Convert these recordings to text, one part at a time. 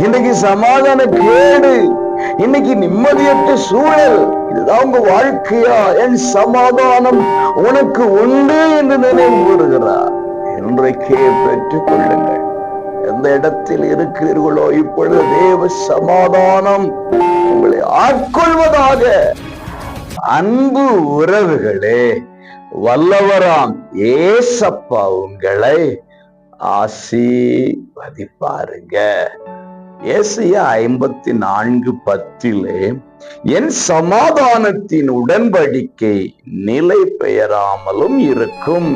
இன்னைக்கு சமாதான கேடு, இன்னைக்கு நிம்மதியற்ற சூழல், இதுதான் உங்க வாழ்க்கையா? என் சமாதானம் உனக்கு உண்டு என்று நினைவு கூறுகிறார். இன்றைக்கே பெற்றுக் கொள்ளுங்கள். எந்த இடத்தில் இருக்கிறீர்களோ இப்பொழுது தேவ சமாதானம் உங்களை ஆட்கொள்வதாக. அன்பு உறவுகளே, வல்லவராம் ஏசப்பா உங்களை ஆசீர்வதிப்பாருங்க. ஏசாயா 54:10 என் சமாதானத்தின் உடன்படிக்கை நிலை பெயராமலும் இருக்கும்.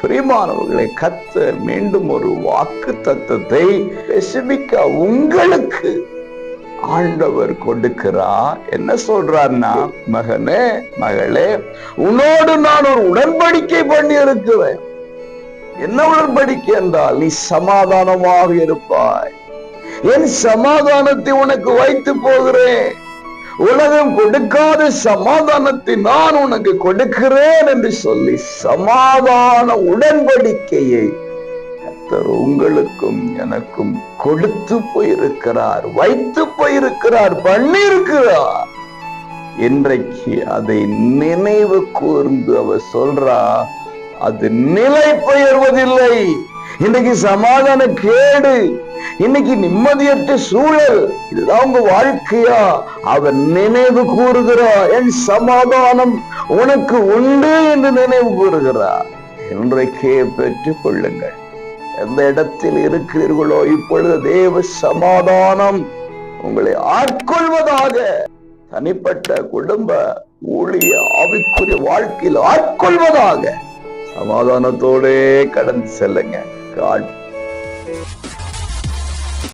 பிரியமானவர்களை, கர்த்தர் மீண்டும் ஒரு வாக்கு தத்தத்தை ஸ்பெசிபிக்கா உங்களுக்கு ஆண்டவர் கொடுக்கிறார். என்ன சொல்றார்னா, மகனே மகளே, உன்னோடு நான் ஒரு உடன்படிக்கை பண்ணி இருக்கிறேன். என்ன உடன்படிக்கை என்றால், நீ சமாதானமாக இருப்பாய். என் சமாதானத்தை உனக்கு வைத்து போகிறேன். உலகம் கொடுக்காத சமாதானத்தை நான் உனக்கு கொடுக்கிறேன் என்று சொல்லி சமாதான உடன்படிக்கையை கர்த்தர் உங்களுக்கும் எனக்கும் கொடுத்து போயிருக்கிறார், வைத்து போயிருக்கிறார், பண்ணியிருக்கிறார். இன்றைக்கு அதை நினைவு கூர்ந்து அவர் சொல்றா, அது நிலை பெயர்வதில்லை. இன்னைக்கு சமாதான கேடு, இன்னைக்கு நிம்மதியற்ற சூழல், இதுதான் உங்க வாழ்க்கையா? அவர் நினைவு கூறுகிறார், என் சமாதானம் உனக்கு உண்டு என்று நினைவு கூறுகிறார். இன்றைக்கே பெற்றுக் கொள்ளுங்கள். எந்த இடத்தில் இருக்கிறீர்களோ இப்பொழுது தேவ சமாதானம் உங்களை ஆட்கொள்வதாக. தனிப்பட்ட குடும்ப ஊழிய ஆவிக்குரிய வாழ்க்கையில் ஆட்கொள்வதாக. சமாதானத்தோட கடந்து செல்லுங்க. God